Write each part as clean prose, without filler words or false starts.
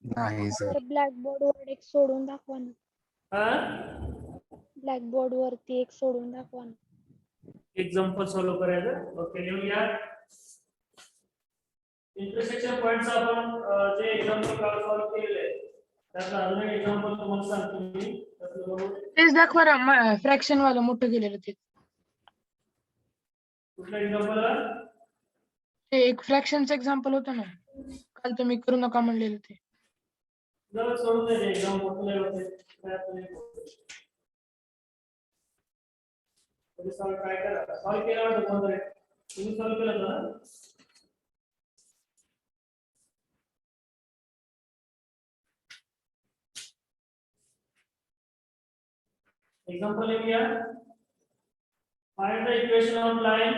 नाही सर. तर ब्लॅकबोर्ड वर एक सोडून दाखवा ना. ब्लॅकबोर्ड वरती एक सोडून दाखवा ना. एक्झाम्पल सॉल्व्ह करायचं. ओके, लिहूया. इंटरसेक्शन पॉइंट्स आपण जे एक्झाम्पल सॉल्व्ह केलेले आहे त्याचं अजून एक एक्झाम्पल तुम्हाला सांगतो मी. तेच दाखवा ना, फ्रॅक्शन वाला मोठं केलेलं ते. कुठलं एक्झाम्पल? ते एक फ्रॅक्शनचं एक्झाम्पल होतं ना, काल तुम्ही करू नका म्हणलेलं ते. जर सोडून द्यायचे एक्झाम मोठं नाही होते तरी सॉल्व्ह काय करा. सॉल्व्ह केला होता कोणतरी? तुम्ही सॉल्व्ह केलं होतं ना? Example लिखिए. Find the equation of line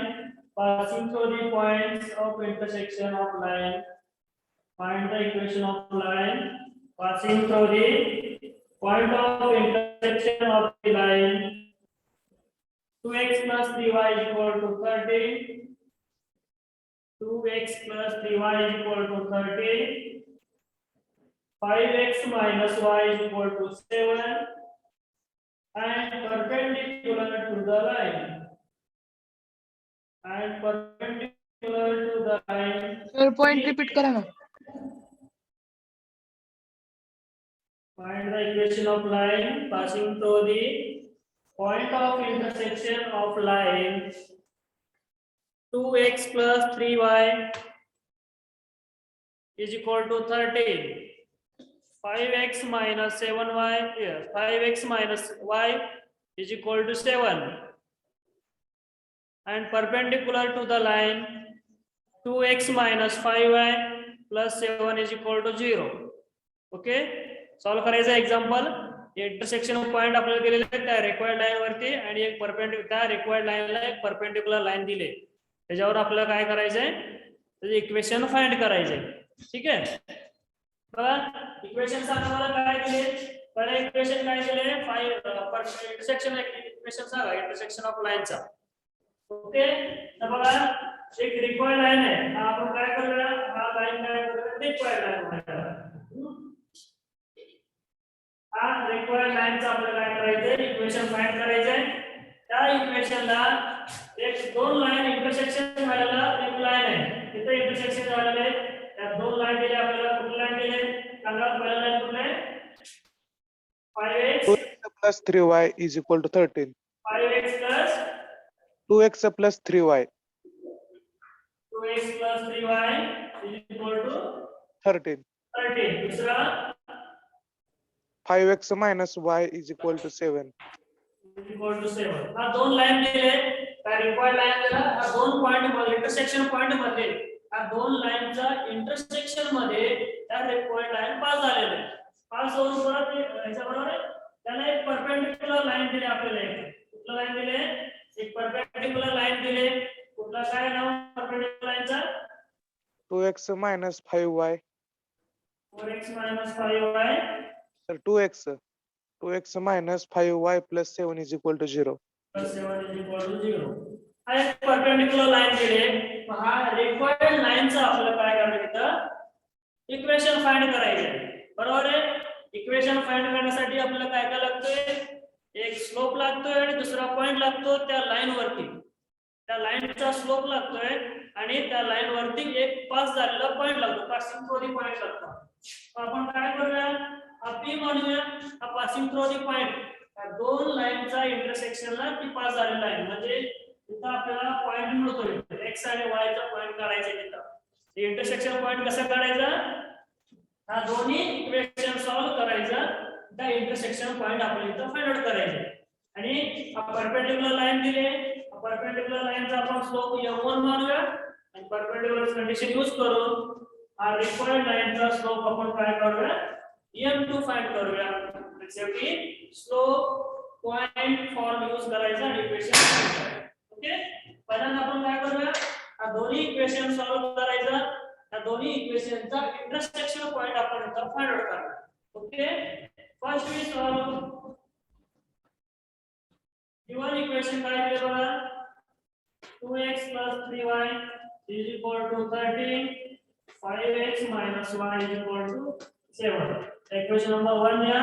passing through the points of intersection of line. Find the equation of line passing through the point of intersection of the line. 2x plus 3y is equal to 30. 2x plus 3y is equal to 30. 5x minus y is equal to 7. And perpendicular to the line. And perpendicular to the line. Sir point repeat करा ना. Find the equation of line passing through the point of intersection of line. 2x plus 3y is equal to 13. 5x minus 7y, 5x minus y is equal to 7. And perpendicular to the line, 2x minus 5y plus 7 is equal to 0. Okay? Solve करायचं example. Intersection point आपल्याला दिलेले आहेत त्या required line वरती आणि एक त्या required लाईनला एक परपेंडिक्युलर लाईन दिले. त्याच्यावर आपल्याला काय करायचंय? त्याचे इक्वेशन फाइंड करायचंय. ठीक आहे? बघा इक्वेशन सांगा मला काय दिले. पहिलं इक्वेशन काय दिले? इंटरसेक्शन इक्वेशन सांगा इंटरसेक्शन ऑफ लाईनचा. ओके, तर बघा एक रिक्वायर्ड लाईन आहे. आपण काय करूया? हा लाईन काय करूया? Required line. हा रिक्वायर्ड लाईनचा आपल्याला काय करायचंय? इक्वेशन फाइंड करायचंय. त्या इक्वेशनला एक दोन लाईन इंटरसेक्शन व्हायला एक लाईन आहे. तिथे इंटरसेक्शन झालेलं आहे. त्या दोन लाईन दिल्या आपल्याला. कुठली लाईन दिली? सांगा पहिला लाईन कुठली आहे? 5x plus 3y is equal to 13. 5x plus 2x plus 3y 2x plus 3y is equal to 13. 13. दूसरा 5x minus y is equal to 7. is equal to 7. हा दोन लाईन दिले. त्या रिक्वायर्ड लाईन दिला. हा दोन पॉइंट मध्ये इंटरसेक्शन पॉइंट मध्ये हा दोन लाईनचा इंटरसेक्शन मध्ये त्या रिक्वायर्ड लाईन पास झालेले आहे. पास होऊन परत याच्या बरोबर त्याला एक परपेंडिक्युलर लाईन दिली आपल्याला. कुठला लाईन दिले? एक परपेंडिक्युलर लाईन दिले. कुठला काय नाव परपेंडिक्युलर लाईनचा? 2x minus 5y. 4x minus 5y. So 2x minus 5y plus 7 is equal to 0. Plus 7 is equal to 0. हा एक परपेंडिक्युलर लाईन दिले. हा रिक्वायर्ड लाईनचा आपल्याला काय करायचं इथं? इक्वेशन फाइंड करायचं. बरोबर आहे? इक्वेशन फाइंड करण्यासाठी आपल्याला काय काय लागतंय? एक स्लोप लागतोय आणि दुसरा पॉइंट लागतो त्या लाईन वरती. त्या लाईनचा स्लोप लागतोय आणि त्या लाईन वरती एक पास झालेला पॉइंट लागतो. पासिंग थ्रू दी पॉइंट लागतो. आपण काय करूया? हा P म्हणूया. हा पासिंग थ्रू दी पॉइंट. या दोन लाईनचा इंटरसेक्शनला ती पास झालेला आहे. म्हणजे इथं आपल्याला पॉइंट मिळतोय. एक्स आणि वाय चा पॉइंट काढायचा आहे तिथं. हे इंटरसेक्शन पॉइंट कसं काढायचं? हा दोन्ही इक्वेशन सॉल्व करायचं. त्या इंटरसेक्शन पॉइंट आपण इथं फाइंड आउट करायचे. आणि हा परपेंडिक्युलर लाईन दिले. परपेंडिक्युलर लाईनचा आपण स्लोप m1 मानूया आणि परपेंडिक्युलर कंडिशन यूज करून हा रिक्वायर्ड लाईनचा स्लोप आपण काय करूया? m2 फाइंड करूया. शेवटी स्लोप पॉइंट फॉर्म यूज करायचा आणि इक्वेशन फाइंड करायचं. ओके, पहिल्यांदा आपण काय करूया? हा दोन्ही इक्वेशन सॉल्व करायचं. या दोन्ही इक्वेशनचा इंटरसेक्शन पॉइंट आपण इथं फाइंड आउट करणार. Okay, first we solve given equation काय दिले बघा? 2x plus 3y is equal to 13. 5x minus y is equal to 7. Equation number 1 द्या,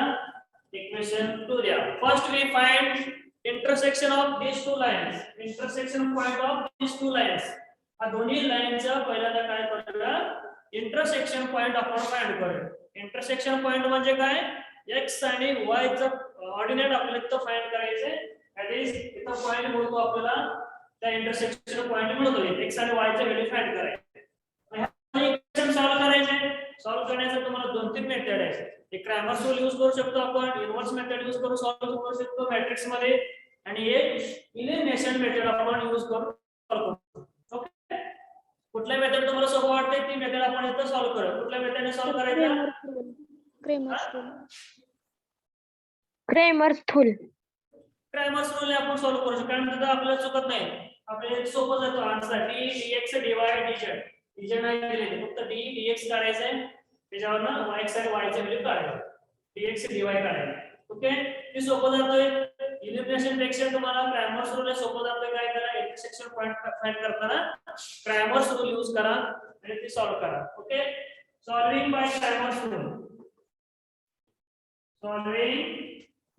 equation 2 द्या. First we find intersection of these two lines. Intersection point of these two lines. हा दोन्ही लाईनचा पहिल्यांदा काय करूया, इंटरसेक्शन पॉइंट आपण find करूया. इंटरसेक्शन पॉइंट म्हणजे काय, x आणि y चा ऑर्डिनेट आपल्याला इथं फाइंड करायचे. दॅट इज इथं पॉइंट मिळतो आपल्याला, त्या इंटरसेक्शन पॉइंट मिळतो. x आणि y चे व्हॅल्यू फाइंड करायचे. इक्वेशन सॉल्व करायचे. सॉल्व करण्याचं तुम्हाला 2-3 मेथड आहेत. एक क्रॅमर्स रूल यूज करू शकतो आपण, इन्व्हर्स मेथड यूज करून सॉल्व करू शकतो मॅट्रिक्स मध्ये, आणि एक इलिमिनेशन मेथड आपण यूज करून सॉल्व करू. ओके, कुठल्या मेथड तुम्हाला सोपं वाटते ती मेथड आपण इथं सॉल्व करू. कुठल्या मेथडने सॉल्व करायचं, क्रेमर्स टूल क्रॅमर्स रूल आपण सॉल्व करू शकतो. कारण तिथं आपल्याला चुकत नाही, आपल्याला सोपं जातो answer. D dx dy dz dz नाही दिले, फक्त d dx काढायचं आहे, त्याच्यावरनं x आणि y चे व्हॅल्यू काढायचे, dx dy काढायचे. ओके, ती सोपं जातोय. इलिमिनेशन पेक्षा तुम्हाला क्रॅमर्स रूल सोपं जातोय. काय करा, इंटरसेक्शन पॉइंट फाइंड करताना क्रॅमर्स रूल यूज करा आणि ती सॉल्व करा. Okay, solving by Cramer's rule. Solving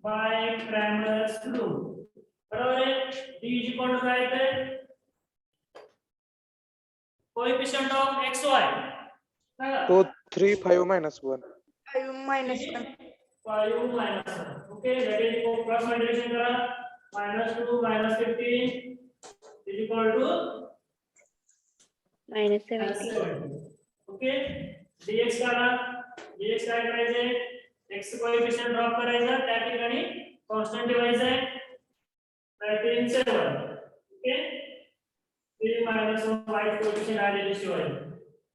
by Cramer's rule. बरोबर आहे. d इज इक्वल टू काय येते, कोएफिशिएंट ऑफ xy. तो 3 5 minus 1. 5 minus 1. 5 minus 1. Okay, that is equal cross multiplication करा, -2 -15 is equal to -70. Okay, dx करा, dx काय करायचे, x coefficient drop करायचा, त्या ठिकाणी कॉन्स्टंट ठेवायचा आहे 13 7. ओके, 3 minus 1 y coefficient आलेली शिवाय,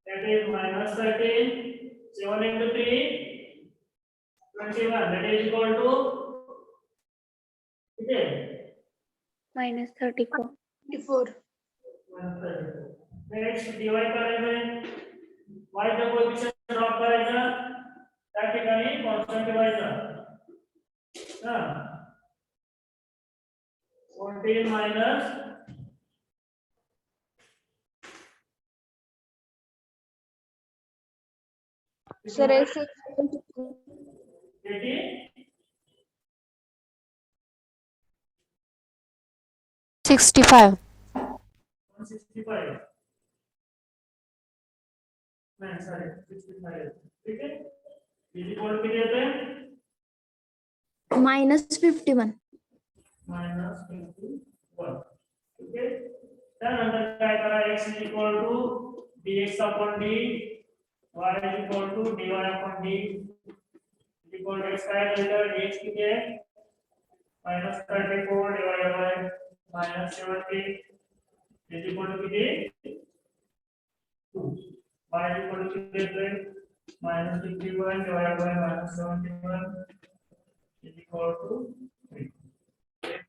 that is -13 7 into 3 21, that is equal to किती आहे, -34. 24. नेक्स्ट dy करायचं आहे, y चा कोएफिशिएंट ड्रॉप करायचा, त्या ठिकाणी कॉन्स्टंट ठेवायचा. हा 14 minus सर 65. 165 नाही सॉरी 65. ठीक आहे, इज इक्वल किती येते, -51. -51. ओके, त्यानंतर काय करा, x is equal to dx upon d, y is equal to dy upon d is equal to x काय लिहिलं, dx किती आहे, -34 divided by -70 is equal to किती 2. y इज इक्वल टू किती येते, -51 divided by -71 is equal to 3.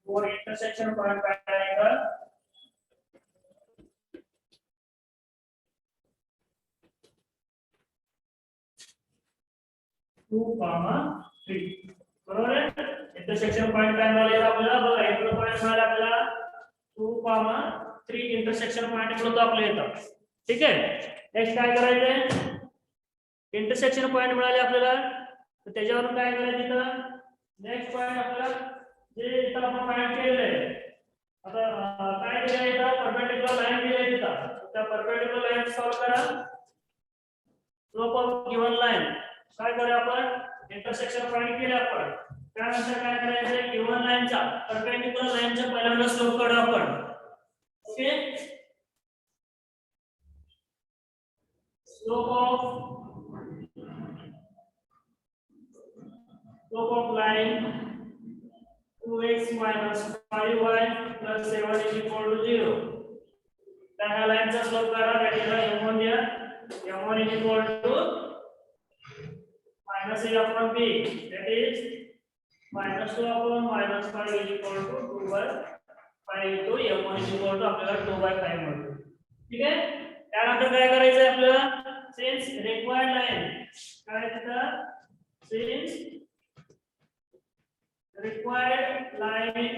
और intersection point काय आएगा, टू कॉमा 3. बरोबर आहे. इंटरसेक्शन पॉइंट काय मिळाले आपल्याला, बघा इकडे पॉइंट मिळाले आपल्याला 2,3 इंटरसेक्शन पॉइंट मिळतो आपल्या इथं. ठीक आहे, नेक्स्ट काय करायचंय, इंटरसेक्शन पॉइंट मिळाले आपल्याला, तर त्याच्यावरून काय करायचं, इथं नेक्स्ट पॉइंट आपल्याला जे इथं आपण फाइंड केलेलं आहे. आता काय केलं इथं, परपेंडिक्युलर लाईन दिली आहे इथं, त्या परपेंडिक्युलर लाईन सॉल्व करा. स्लोप ऑफ गिवन लाईन काय करूया आपण, इंटरसेक्शन फाइंड केले आपण, त्यानंतर काय करायचं, गिवन लाईनचा परपेंडिक्युलर लाईनचा पहिल्यांदा स्लोप काढू आपण. Okay, slope of line 2x minus 5y plus 7 is equal to 0. त्या लाईनचा स्लोप करा, त्याला m1 द्या, m1 is equal to minus a upon b, that is -2 upon -5 is equal to 2/5 into m1 is equal to आपल्याला 2/5 मिळतो. ठीक आहे, त्यानंतर काय करायचं आपल्याला, since required line काय तिथं, since required line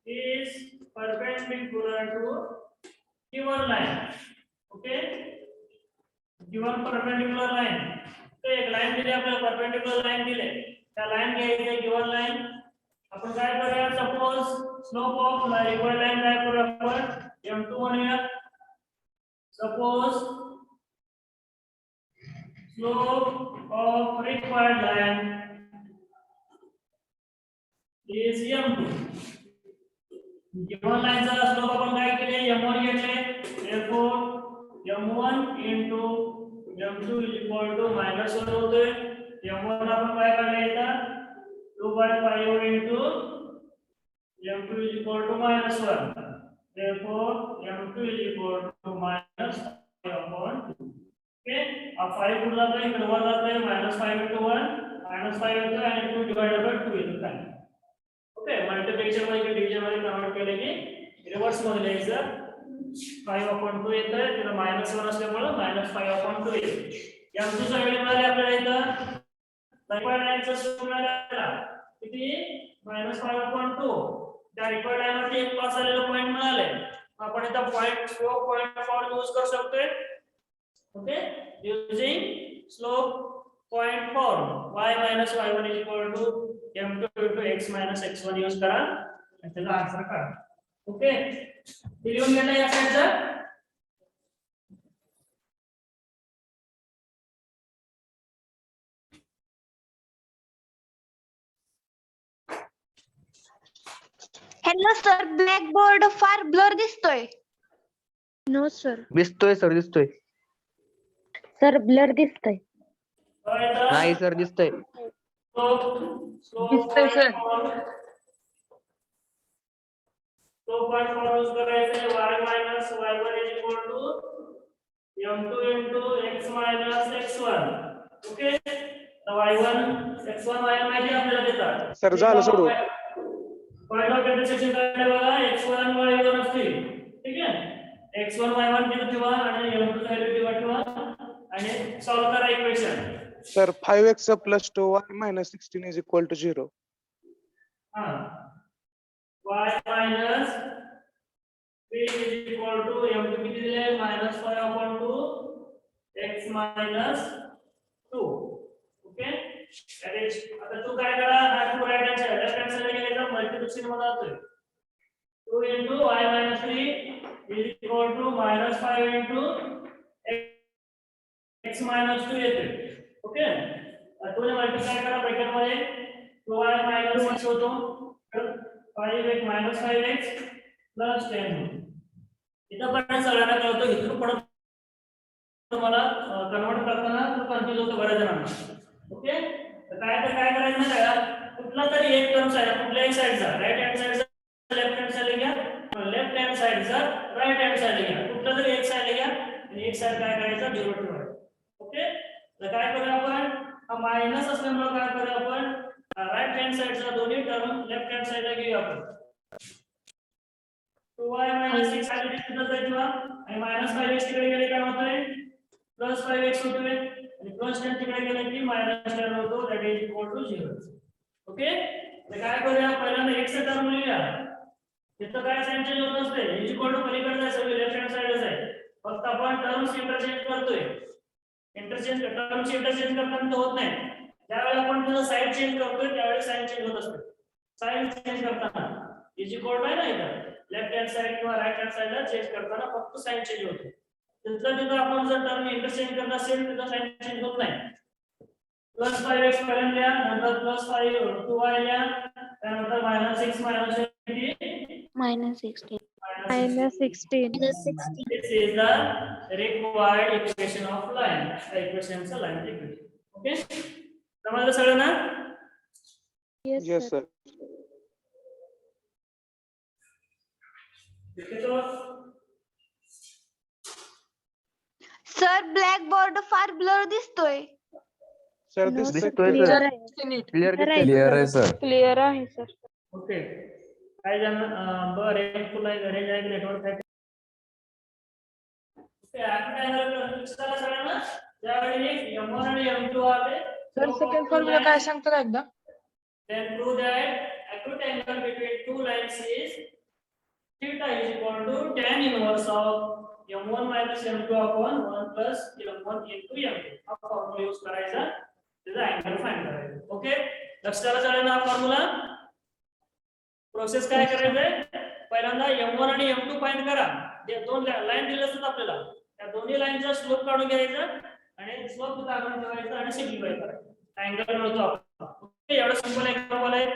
is perpendicular to given line. Okay, given perpendicular line, तो एक line लाईन दिली आपल्याला, परपेंडिक्युलर लाईन दिले, त्या लाईन घ्यायचे, गिवन लाईन आपण काय करूया, suppose slope of required line काय करूया आपण m2 म्हणूया. Suppose slope of required line is m2. Given लाईनचा स्लोप आपण काय केले, m1 घेतले, therefore m1 into m2 is equal to -1 होतोय. m1 आपण काय काढले इथं 2/5 into m2 is equal to -1. Therefore m2 is equal to -5/2. Okay, अब 5 पुढे जातोय, इकडे 1 जातोय, -5 into 1 -5 येतोय आणि 2 divided by 2 येतो काय. ओके, मल्टिप्लिकेशन मध्ये डिव्हिजन मध्ये कन्वर्ट केले की रिव्हर्स मध्ये लिहायचं, 5/2 येतोय, तिला -1 असल्यामुळे -5/2 येते. m2 चा व्हॅल्यू मिळाले आपल्याला इथं, रिक्वायर्ड लाईनचा स्लोप मिळाला किती, -5/2. त्या रिक्वायर्ड लाईन वरती एक पास झालेला पॉइंट मिळाले, आपण इथं point slope point form use करू शकतोय. Okay, using slope point form y minus y1 is equal to m2 into x minus x1 use करा आणि त्याचा आन्सर काढा. ओके, हे लिहून घेतलं या साईडचं. हॅलो सर, ब्लॅक बोर्ड फार ब्लर दिसतोय. No sir. दिसतोय सर, दिसतोय. सर ब्लर दिसतोय. नाही सर, दिसतोय. दिसतंय सर. तो पॉइंट फॉर्म यूज करायचा, y minus y1 is equal to m2 into x minus x1. Okay, तर y1 x1 y1 माहिती आपल्याला देतात. सर झालं सोडून. पॉइंट ऑफ इंटरसेक्शन काय बघा, x1 y1 असतील, ठीक आहे. x1 y1 तिथे ठेवा आणि m2 चा व्हॅल्यू ठेवा आणि सॉल्व करा equation. Sir 5x plus 2y minus 16 is equal to 0. हां, y minus 3 is equal to m2 किती दिले, -5/2 x minus 2. Okay, that is, आता तू काय करा, हा to right hand side, left hand side गेला तर मल्टिप्लिकेशन मध्ये जातोय. 2 into y minus 3 is equal to -5 into x minus 2 येते. ओके, आता तुम्ही मल्टिप्लाय करा ब्रॅकेट मध्ये, 2y minus 6 होतो, 5x minus 5x plus 10. इथं पण सगळ्यांना कळतो, इथून पुढे तुम्हाला कन्वर्ट करताना तो कन्फ्यूज होतो बऱ्याच जणांना. ओके, तर काय करायचं माहिती आहे का, कुठला तरी एक टर्म साइड, कुठल्याही साइडचा, राइट हँड साइडचा लेफ्ट हँड साइड घ्या, लेफ्ट हँड साइडचा राइट हँड साइड घ्या, कुठला तरी एक साइड घ्या आणि एक साइड काय करायचा, 0 ठेवायचा. ओके, तर काय करूया आपण, हा मायनस असल्यामुळे काय करूया आपण, राइट हँड साइडचा दोन्ही टर्म लेफ्ट हँड साइडला घेऊया आपण. 2y minus 6 खाली तिथं जायचं आणि -5x तिकडे गेले काय होतंय, +5x होतोय आणि +10 तिकडे गेले की -10 होतो, that is equal to 0. Okay, तर काय करूया, पहिल्यांदा x चा टर्म लिहूया. तिथं काय साइन चेंज होत नसते, इज इक्वल टू पलीकडे सगळे लेफ्ट हँड साइडच आहे, फक्त आपण टर्म्स इंटरचेंज करतोय. टर्म्स इंटरचेंज करताना होत नाही, ज्यावेळी आपण त्याचा साइड चेंज करतोय त्यावेळी साइन चेंज होत असते. साइन चेंज करताना इज इक्वल आहे ना, इथं लेफ्ट हँड साइड किंवा राइट हँड साइडला चेंज करताना फक्त साइन चेंज होते. तिथं आपण जर टर्म इंटरचेंज करत असेल तर साइन चेंज होत नाही. +5x पर्यंत लिहा, नंतर +5 2y लिहा, त्यानंतर -6 -16. This is the required equation of line. The equation is line equation. Okay, समजलं सगळ्यांना? Yes sir. Sir black board फार ब्लर दिसतोय. सर No, दिसतंय दिसतोय clear. सर, नीट. क्लिअर क्लिअर आहे सर. क्लिअर आहे सर. ओके, काय जण रेंज फुल आहे, रेंज आहे, नेटवर्क आहे. ओके, आता चला सगळ्यांना, ज्यावेळी m1 आणि m2 आले, सर सेकंड फॉर्म्युला काय सांगता का एकदा? then prove that acute angle between two lines is theta is equal to tan inverse of m1 minus m2 upon 1 plus m1 into m2. हा फॉर्म्युला यूज करायचा angle find करायचं. Okay, लक्षात आलं ना फॉर्म्युला. प्रोसेस काय करायचंय, पहिल्यांदा M1 आणि M2 फाइंड करा. जे दोन लाईन दिले असतात आपल्याला, त्या दोन्ही लाईनचा स्लोप काढून घ्यायचा आणि स्लोप काढून ठेवायचा आणि सिम्प्लिफाय करायचं. अँगल मिळतो आपल्याला. ओके, एवढं सिंपल एक्झाम्पल आहे.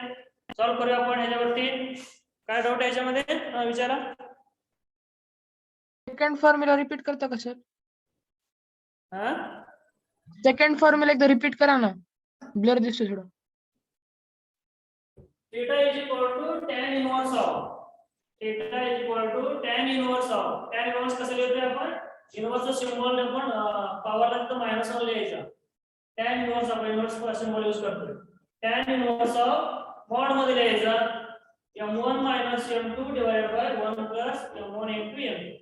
सॉल्व करूया आपण ह्याच्यावरती. काय डाऊट आहे याच्यामध्ये विचारा. सेकंड फॉर्म्युला रिपीट करता का सर? हा, सेकंड फॉर्म्युला एकदा रिपीट करा ना, ब्लर दिसतो थोडं. theta is equal to tan inverse of theta is equal to tan inverse of tan inverse कसं लिहितोय आपण, इनवर्सचा सिम्बॉल आपण पॉवरला तर मायनस वर लिहायचा. tan inverse आपण इनवर्स सिम्बॉल यूज करतोय. tan inverse of मॉड मध्ये लिहायचा m1 minus m2 divided by 1 plus m1 into m2.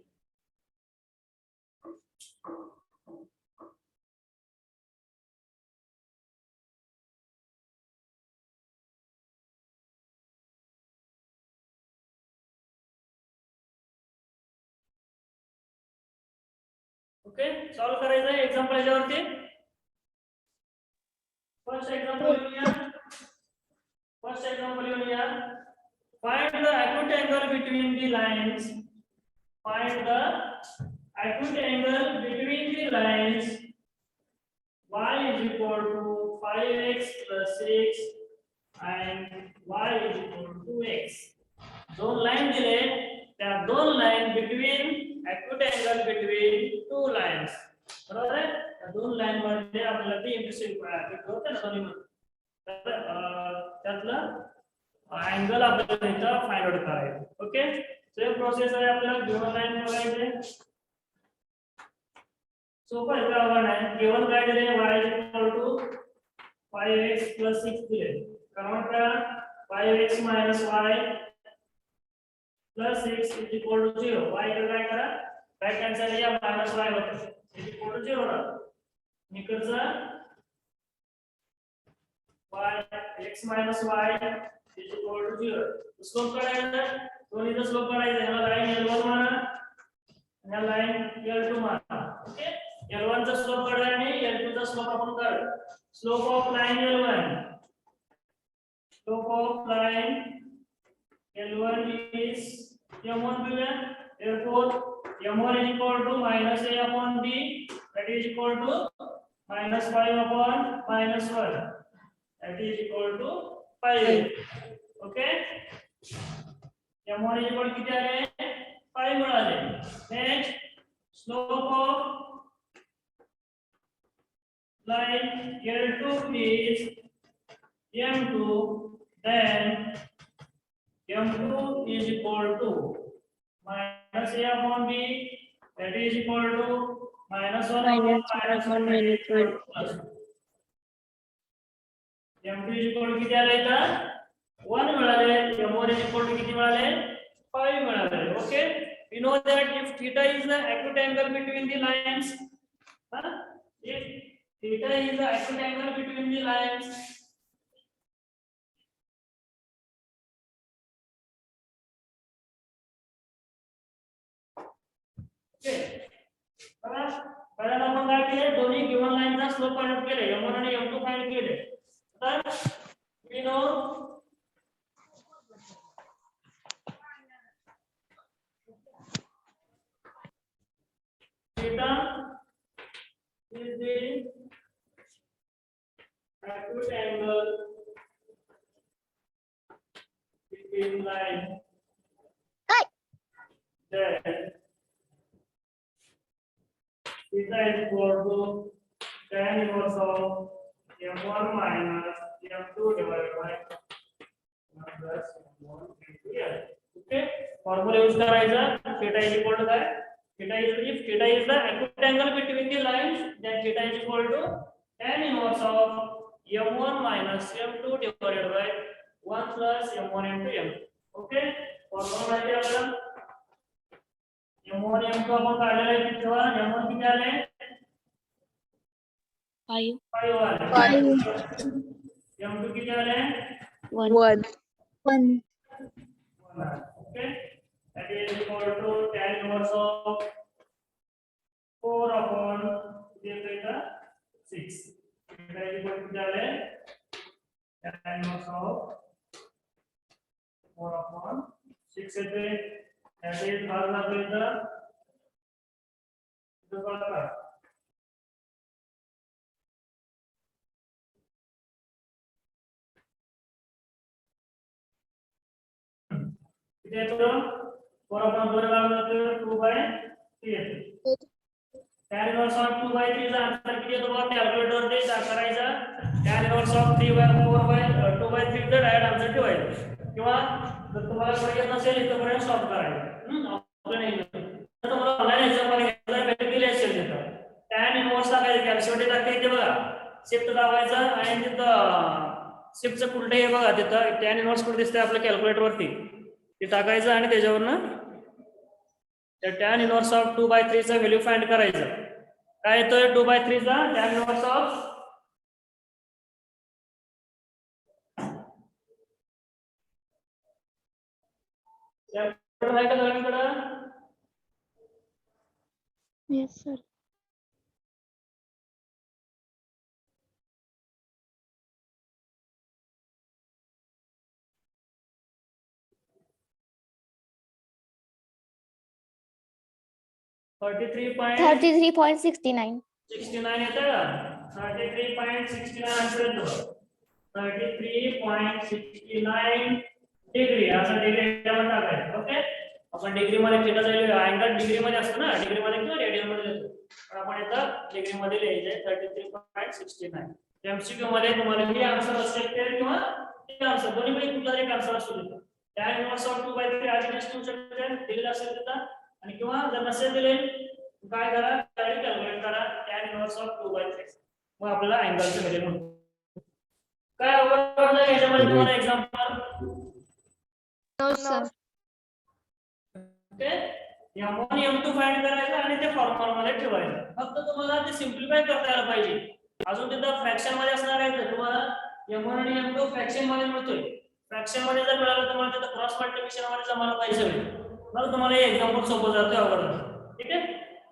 Okay, solve करायचं आहे एक्झाम्पल याच्यावरती. फर्स्ट एक्झाम्पल लिहूया. Find the acute angle between the lines. Find the acute angle between the lines. Y is equal to 5x plus 6 and y is equal to x. दोन line दिले, त्या दोन line between acute angle between two lines. बरोबर आहे. त्या दोन line मध्ये आपल्याला ते इंटरसेक्ट होते ना दोन्ही मध्ये, तर त्यातलं अँगल आपल्याला इथं फाइंड आउट करायचं. ओके, सेम प्रोसेस आहे. आपल्याला गिवन लाइन बघायचे. सोपं आहे का अवघड आहे. गिवन काय दिले, y is equal to 5x plus 6 दिले. कन्वर्ट करा, 5x minus y plus 6 is equal to 0. y इकडे काय करा, राइट हँड साइड या मायनस y होते, is equal to 0 राहतो. इकडचा y x minus y is equal to 0. Slope काढायचा, दोन्हीचा स्लोप काढायचा. याला लाइन L1 म्हणा आणि या लाइन L2 म्हणा. ओके, L1 चा स्लोप काढा आणि L2 चा स्लोप आपण काढू. Slope of line L1, slope of line L1 is M1 billion. Therefore, M1 is equal to minus A upon B, that is equal to minus 5 upon minus 1, that is equal to 5. Okay, M1 is equal to किती आले, 5 मिळाले. Next, slope of line L2 is M2, then M2 is equal to minus A upon B, that is equal to minus 1 upon minus 1 plus. M2 is equal to किती आले इथं 1 मिळाले. M1 is equal to किती मिळाले, 5 मिळाले. Okay, we know that if theta is the acute angle between the lines, if theta is the acute angle between the lines, okay, पहिल्यांदा आपण काय केले, दोन्ही गिवन लाईनचा स्लोप फाइंड केले, M1 आणि M2 फाइंड केले. तर we know theta is the acute angle between lines. Then theta is equal to tan inverse of M1 minus M2 divided by 1 plus M1 into M. Okay, formula use करायचा. theta is equal to that. If theta is the acute angle between the lines, then theta is equal to tan inverse of M1 minus M2 divided by 1 plus M1 into M. Okay, formula माहिती आहे आपल्याला. M1 M2 आपण काढलेला आहे तेव्हा M1 किती आले, 5 आले. M2 किती आले, 1. okay, that is equal to tan inverse of 4 upon 6. किती आले tan inverse of 4/6 येते that is हर लागले तर बघा किती येतो 4/2 लागला तर 2/3 येते tan inverse of 2/3 चा आन्सर किती येतो बघा कॅल्क्युलेटर वरती करायचा tan inverse of 2/3 चा डायरेक्ट आन्सर ठेवायचा किंवा जर तुम्हाला पर्याय नसेल इथं पर्यंत सॉल्व करायचं आपलं नाही तर तुम्हाला ऑनलाईन एक्झाम मध्ये भेटून दिले असेल तिथं tan inverse ला काय कॅल्क्युलेटर टाकते इथे बघा शिफ्ट दाबायचा आणि तिथं शिफ्टचं उलट हे बघा तिथं tan inverse कुठे दिसतंय आपल्या कॅल्क्युलेटर वरती ते टाकायचं आणि त्याच्यावरनं त्या tan inverse of 2/3 चा व्हॅल्यू फाइंड करायचं काय येतोय 2/3 चा tan inverse of कॅल्क्युलेटर आहे का सगळ्यांकडे येस सर 33.69 69 येतं का 33.69 आन्सर येतो 33.69 डिग्री असं डिग्री मध्ये टाकायचं ओके आपण डिग्री मध्ये थीटा जाईल अँगल डिग्री मध्ये असतो ना डिग्री मध्ये किंवा रेडियन मध्ये येतो पण आपण इथं डिग्री मध्ये लिहायचं 33.69 एमसीक्यू मध्ये तुम्हाला हे आन्सर असेल किंवा हे आन्सर दोन्ही पैकी कुठला एक आन्सर असतो तिथं tan inverse of 2/3 आधी नसतो शकते दिलेला असेल तिथं आणि किंवा जर नसेल दिले काय करा डायरेक्ट कॅल्क्युलेट करा tan inverse of 2/3 मग आपल्याला अँगलचं व्हॅल्यू मिळतो काय अवघड आहे याच्यामध्ये तुम्हाला example no sir okay m1 m2 find करायचं आणि ते फॉर्म्युला मध्ये ठेवायचं फक्त तुम्हाला ते सिम्प्लिफाय करता यायला पाहिजे अजून तिथं फ्रॅक्शन मध्ये असणार आहे तर तुम्हाला m1 आणि m2 फ्रॅक्शन मध्ये मिळतोय फ्रॅक्शन मध्ये जर मिळालं तुम्हाला तिथं क्रॉस मल्टिप्लिकेशन मध्ये जमायला पाहिजे मग तुम्हाला हे एक्झाम्पल सोपं जातोय अवघड ठीक आहे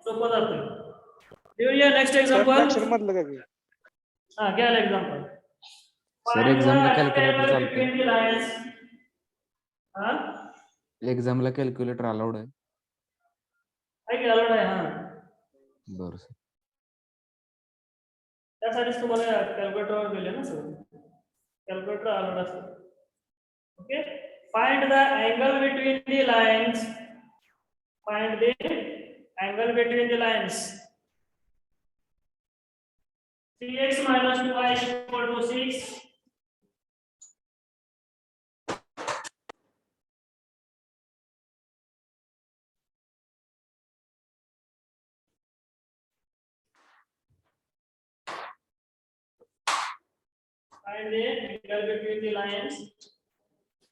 सोपं जातोय देऊया नेक्स्ट एक्झाम्पल फ्रॅक्शन मधलं काय हां घ्या एक्झाम्पल सर एक्झामला कॅल्क्युलेटर चालतंय हां एक्झामला कॅल्क्युलेटर अलाउड आहे काय अलाउड आहे हां बरं सर त्यासाठीच तुम्हाला कॅल्क्युलेटर दिले ना सर कॅल्क्युलेटर अलाउड असतं okay find the angle between the lines find the angle between the lines 3x minus 2y is equal to 6 find the angle between the lines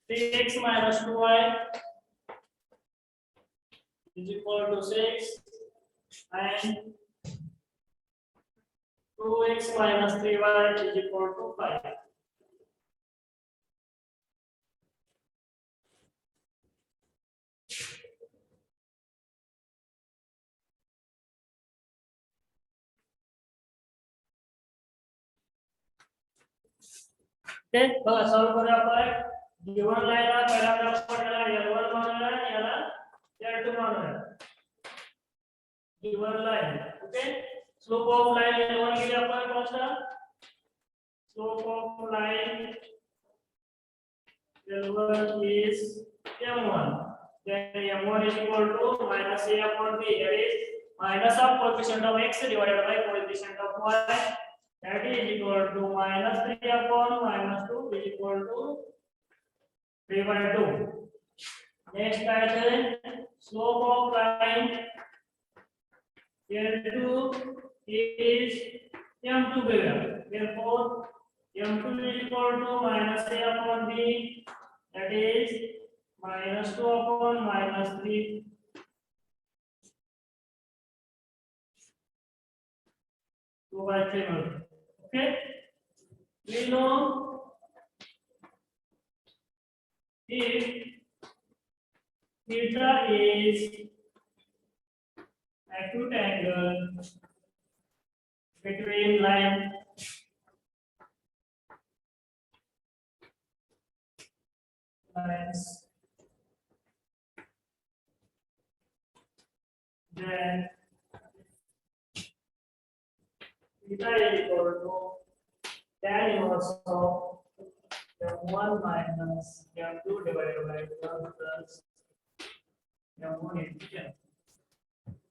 3x minus 2y is equal to 6 and 2x minus 3y is equal to 5. Okay, बघा solve करूया आपण given लाईनला पहिला graph पडला L1 मानूया याला L2 मानूया given line okay slope of line L1 केली आपण कोणता slope of line L1 is m1 then m1 is equal to minus a upon b that is minus of coefficient of x divided by coefficient of y that is equal to minus 3 upon minus 2 is equal to 3/2 next item slope of line L2 is m2 bigger therefore m2 is equal to minus a upon b that is minus 2 upon minus 3 2/3 okay we know if theta is acute angle between line lines, then theta is equal to tan inverse of m1 minus m2 divided by 1 plus m1 into m.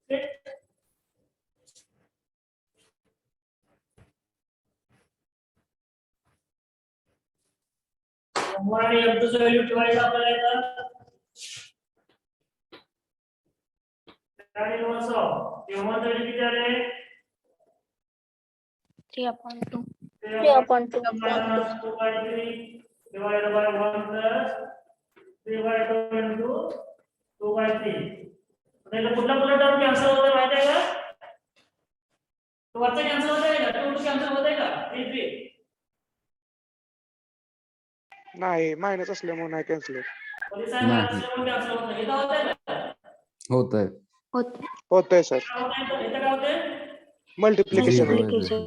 Okay. m1 आणि m2 चं value ठेवायचं आपल्याला इथं tan inverse of m1 चं value किती आले 3/2. 3/2. minus 2 by 3 divided by 1 plus 3 by 2 into 2 by 3. आता कुठला टर्म कॅन्सल होतोय माहिती आहे का? तो वरचा कॅन्सल होतोय का? 2 कॅन्सल होतोय का? 3 3 नाही मायनस असल्यामुळे नाही कॅन्सल होत. पोलिस आहे नाही. मायनस म्हणून कॅन्सल होत नाही. इथं होतंय का? होत आहे होतंय सर काय होतंय इथं? काय होतंय? Multiplication Multiplication.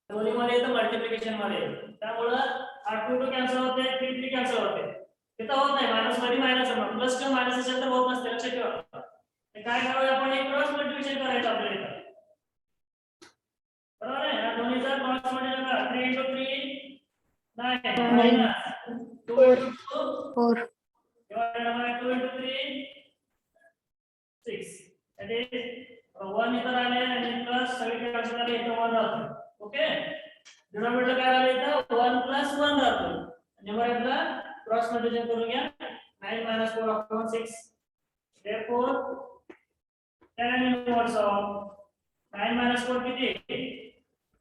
दोन्हीमध्ये येतं मल्टिप्लिकेशन मध्ये. त्यामुळं हा 2 2 कॅन्सल होते, 3 3 कॅन्सल होते. इथं होत नाही. मायनस मध्ये मायनस आहे. प्लस किंवा मायनस असेल तर होत नसते. लक्षात ठेवा. हे काय करावं आपण एक क्रॉस मल्टिप्लिकेशन करायचं आपल्याला इथं. बरोबर आहे? या दोन्हीचा क्रॉस मल्टिप्लिकेशन करा. 3 into 3 9 minus 2 into 2 4. divided by 2 into 3 6. That is 1 इथं आले आणि प्लस सगळे कॅन्सल झाले इथं 1 राहतो. ओके. डिनॉमिनेटर काय आलं इथं 1 plus 1 राहतो. न्यूमरेटरला क्रॉस मल्टिप्लिकेशन करून घ्या. 9 minus 4 upon 6. Therefore tan inverse of 9 minus 4 किती?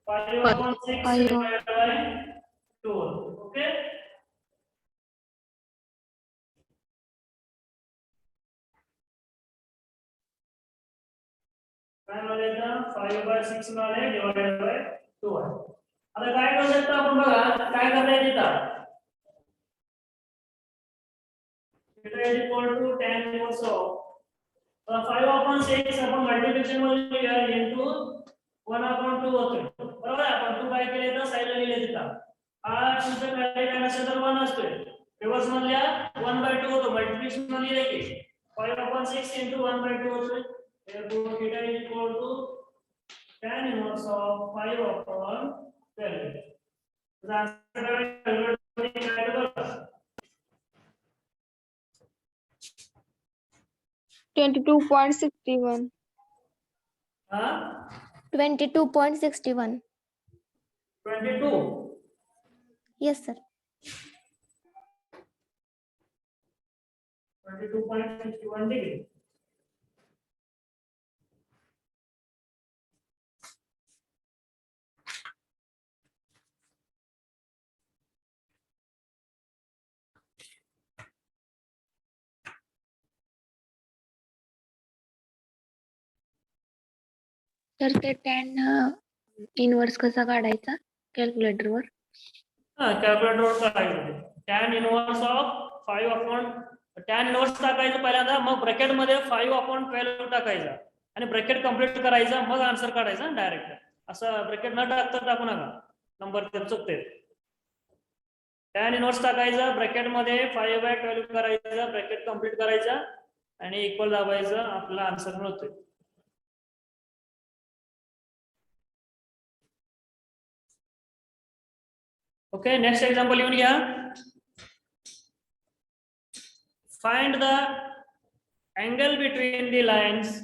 5 upon 6 divided by 2. Okay. काय मिळालं 5 by 6 मिळाले डिवाइडेड बाय 2 आहे. आता काय करू शकतो आपण बघा काय करता येईल इथं theta is equal to tan inverse of 5 upon 6 आपण मल्टिप्लिकेशन मध्ये लिहूया into 1 upon 2 होतोय. बरोबर आहे. आपण 2 काय केले तर साइडला लिहिले तिथं. हा तुमचा काय काय असेल तर 1 असतोय. रिव्हर्स मधल्या 1/2 होतो. मल्टिप्लिकेशन मध्ये लिहिले की 5 upon 6 into 1/2 होतोय. Therefore theta is equal to tan inverse of 5 upon 12. The answer is 22.61. 22.61. 22. Yes, sir. 22.61 degree. तर ते tan इनवर्स कसा काढायचा कॅल्क्युलेटर वर? कॅल्क्युलेटर वर टाकायचं. tan inverse of 5 upon tan inverse टाकायचं पहिल्यांदा, मग ब्रॅकेट मध्ये 5 upon 12 टाकायचा आणि ब्रॅकेट कंप्लीट करायचा, मग आन्सर काढायचा डायरेक्ट. असं ब्रॅकेट न टाकता टाकू नका, नंबर ते चुकते. tan inverse टाकायचा, ब्रॅकेट मध्ये 5/12 करायचा, ब्रॅकेट कंप्लीट करायचा आणि इक्वल दाबायचं, आपला आन्सर मिळतोय. ओके. नेक्स्ट एक्झाम्पल लिहून घ्या. Find the angle between the lines.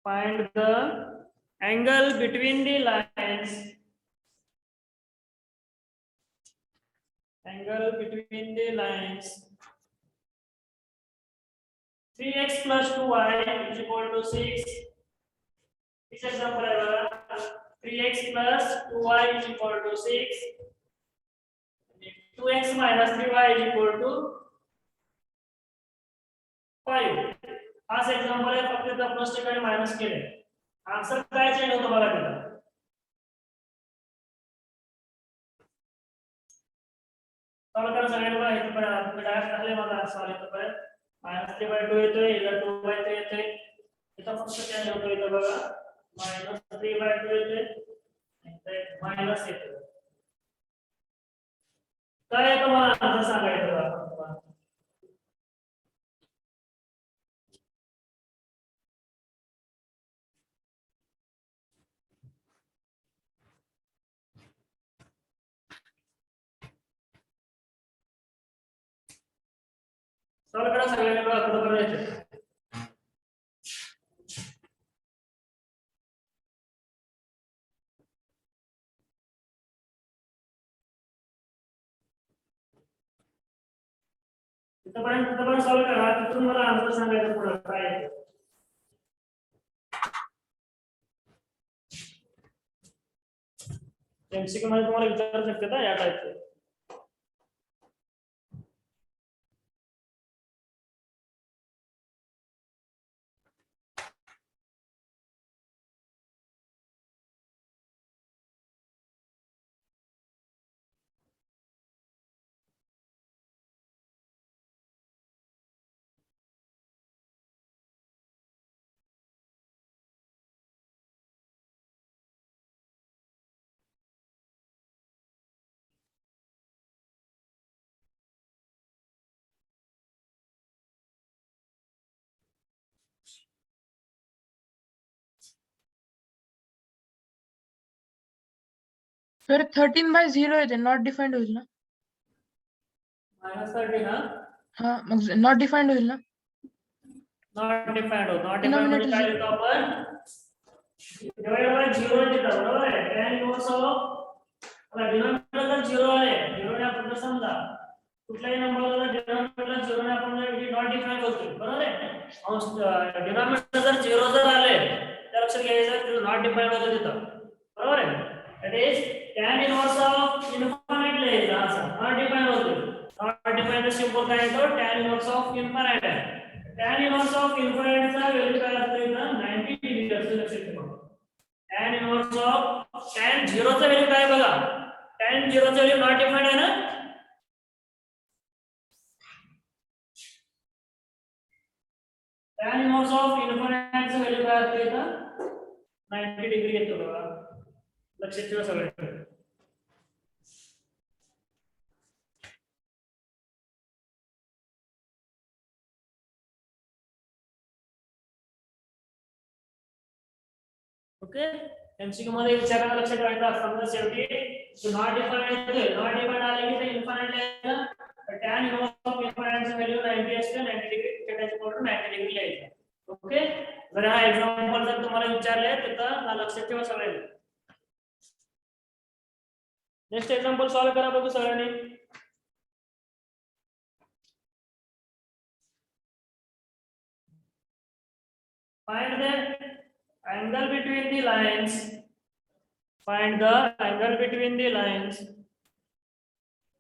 Find the angle between the lines. Angle between the lines. 3x plus 2y is equal to 6. This example है बघा. 3x plus 2y is equal to 6. 2x minus 3y is equal to 5. हाच example आहे, फक्त इथं plus ठिकाणी minus केले. Answer काय change होतो बघा तिथं. सॉल्व करा सगळ्यांनी बघा. इथं पण डायरेक्ट झाले माझा आन्सर. इथं पण -3/2 येतोय, इथं 2/3 येतोय. इथं फक्त चेंज होतो. इथं बघा -3/2 येतोय, इथं मायनस येतोय. काय तुम्हाला आन्सर सांगायचं बघा. सॉल्व करा सगळ्यांनी बघा कुठं करायचं. तिथपर्यंत सॉल्व करा, तिथून मला आन्सर सांगायचं पुढं काय आहे. एमसीक्यू मध्ये तुम्हाला विचारू शकते ना या टाईपचे. सर 13/0 येते, नॉट डिफाईन्ड होईल ना? -30 ना हा, मग नॉट डिफाईन्ड होईल ना? नॉट डिफाईन्ड होतो. नॉट डिफाईन्ड Denominator म्हणजे काय zero. लिहितो आपण डिवाइड बाय 0 लिहितो बरोबर आहे. tan इन्व्हर्स ऑफ आता डिनॉमिनेटर जर 0 आहे, 0 ने आपण समजा कुठल्याही नंबरला डिनॉमिनेटर 0 ने आपण नॉट डिफाईन्ड होतो बरोबर आहे. डिनॉमिनेटर जर 0 जर आले तर लक्षात घ्यायचं नॉट डिफाईन्ड होतो तिथं बरोबर आहे. That is tan inverse of infinite लिहायचा असं नॉट डिफाईन्ड होतो. नॉट डिफाईन्ड सिंबल काय येतो tan इन्व्हर्स ऑफ इन्फायनाइट आहे. tan इन्व्हर्स ऑफ इन्फायनाइटचा व्हॅल्यू काय असतो इथं 90 डिग्री असतो लक्षात ठेवा. tan इन्व्हर्स ऑफ tan 0 चा व्हॅल्यू काय बघा tan 0 चा व्हॅल्यू नॉट डिफाईन्ड आहे ना. tan इन्व्हर्स ऑफ इन्फायनाइटचा व्हॅल्यू काय असतो इथं 90 डिग्री येतो बघा लक्षात ठेवा सगळे. ओके एमसीक्यू मध्ये विचारायला लक्षात ठेवायचं असतं ना शेवटी नॉट डिफाईन्ड आले की ते इन्फायनाइट लिहायचं. tan इन्व्हर्स ऑफ इन्फायनाइटची व्हॅल्यू 90 असते 90 डिग्री त्याच्या पॉवर 90 डिग्री लिहायचं. ओके जर हा एक्झाम्पल जर तुम्हाला विचारले तर हा लक्षात ठेवा सगळ्यांनी. नेक्स्ट एक्झाम्पल सॉल्व करा बघू सगळ्यांनी. Find the angle between the lines. Find the angle between the lines.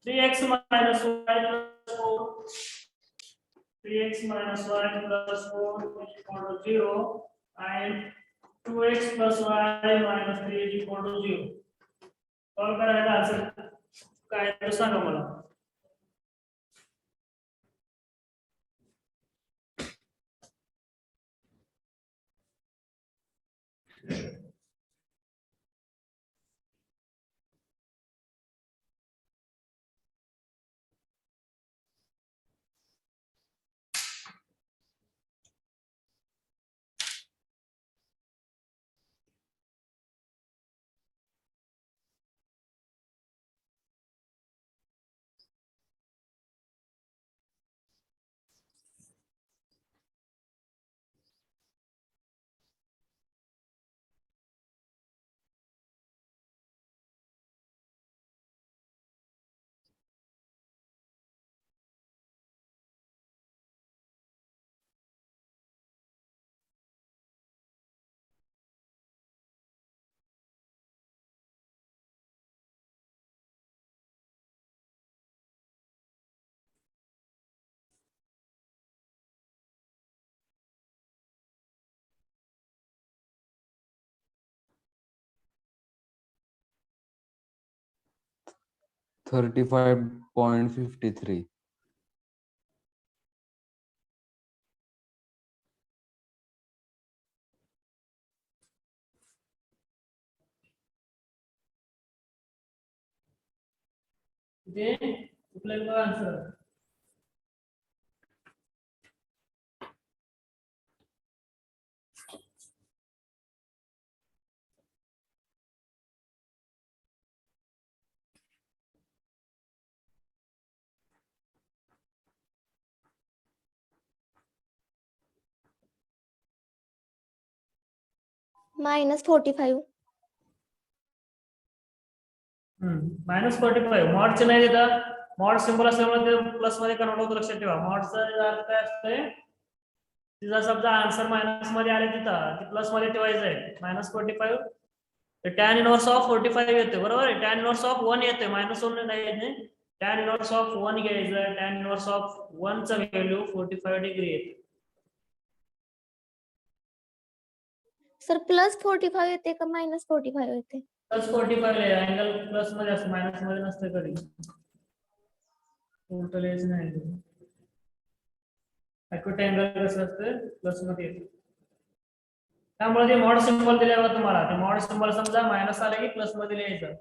3x minus y plus 4. 3x minus y plus 4 is equal to 0 and 2x plus y minus 3 is equal to 0. Solve करायचा answer काय आहे ते सांगा मला. $35.53. जे कुठलं answer -45. -45 मॉडचे नाही देता मॉड सिंबल असल्यामुळे ते प्लस मध्ये कन्वर्ट होतो लक्षात ठेवा मॉडचा अर्थ काय असतंय तिचा समजा आन्सर मायनस मध्ये आले तिथं ते प्लस मध्ये ठेवायचं आहे -45 tan इनवर्स ऑफ 45 येते बरोबर आहे tan इनवर्स ऑफ 1 येते -1 नाही येते tan इनवर्स ऑफ 1 घ्यायचं tan इनवर्स ऑफ 1 चा व्हॅल्यू 45 डिग्री येते सर +45 येते का -45 येते? +45 अँगल प्लस मध्ये असतो मायनस मध्ये नसते कधी टोटल एज नाही ॲक्युरेट अँगल कसं असतं प्लस मध्ये येते त्यामुळे ते मॉड सिम्बॉल दिल्यावर तुम्हाला ते मॉड सिम्बॉल समजा मायनस आले की प्लस मध्ये लिहायचं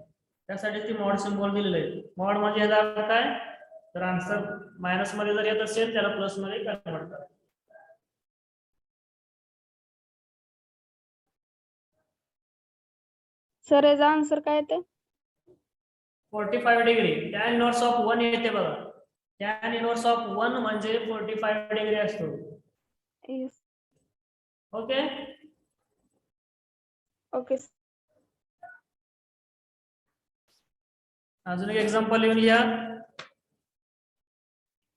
त्यासाठी ती मॉड सिम्बॉल दिलेलं आहे मॉड म्हणजे याचा अर्थ काय तर आन्सर मायनस मध्ये जर येत असेल त्याला प्लस मध्ये कन्वर्ट करा सर याचा आन्सर काय येते 45 डिग्री tan इनवर्स ऑफ 1 येते बघा tan इनवर्स ऑफ 1 म्हणजे 45 डिग्री असतो येस ओके ओके अजून एक एक्झाम्पल लिहून घ्या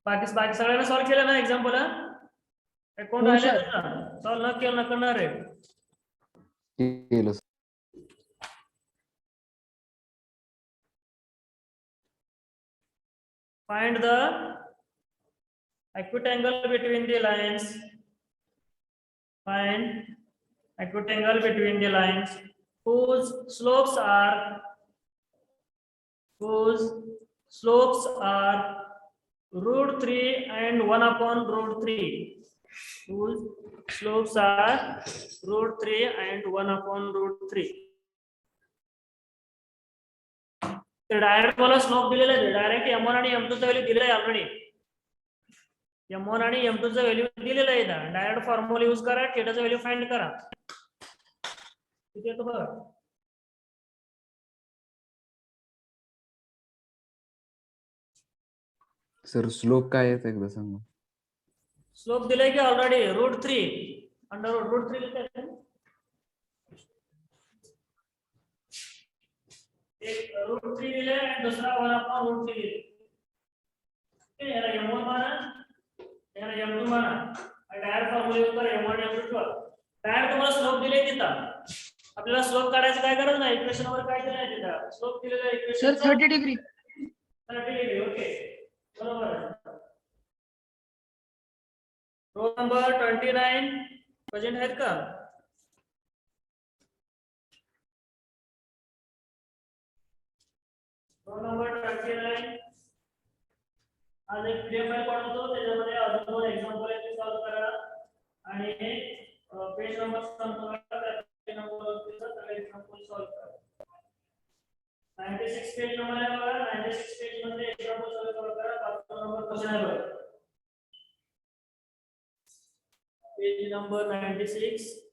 बाकी सगळ्यांना सॉल्व्ह केलं ना एक्झाम्पल कोण हो, राहिले sir. सॉल्व्ह न केलं न करणार आहे केलं sir. find the acute angle between the lines find acute angle between the lines whose slopes are √3 and 1/√3 whose slopes are √3 and 1/√3 तर डायरेक्ट मला स्लोप दिलेला आहे डायरेक्ट m1 आणि m2 चा व्हॅल्यू दिलेला आहे ऑलरेडी m1 आणि m2 चा व्हॅल्यू दिलेला आहे इथं डायरेक्ट फॉर्म्युला यूज करा थीटाचा व्हॅल्यू फाइंड करा किती येतो बघा सर स्लोप काय आहे ते एकदा सांगा स्लोप दिलाय की ऑलरेडी √3 अंडर √3 लिहितात एक √3 दिले आणि दुसरा 1/√3 दिले ठीक आहे याला m1 माना याला m2 माना आणि डायरेक्ट फॉर्म्युला यूज करा m1 m2 ठेवा डायरेक्ट तुम्हाला स्लोप दिले तिथं आपल्याला स्लोप काढायची काय गरज नाही इक्वेशन वर काय दिलं आहे तिथं स्लोप दिलेला आहे sir equation 30 degree 30 degree okay बरोबर आहे रोल नंबर 29 प्रेझेंट आहेत का रोल नंबर 29 आज एक पीडीएफ फाइल पाठवतो त्याच्यामध्ये अजून दोन एक्झाम्पल आहेत ते सॉल्व्ह करा आणि पेज नंबर संपला त्या नंबरवरती सगळे एक्झाम्पल सॉल्व्ह करा 96 पेज नंबर आहे बघा 96 पेज मध्ये एक्झाम्पल सॉल्व्ह करा 5 नंबर क्वेश्चन आहे बघा पेज नंबर 96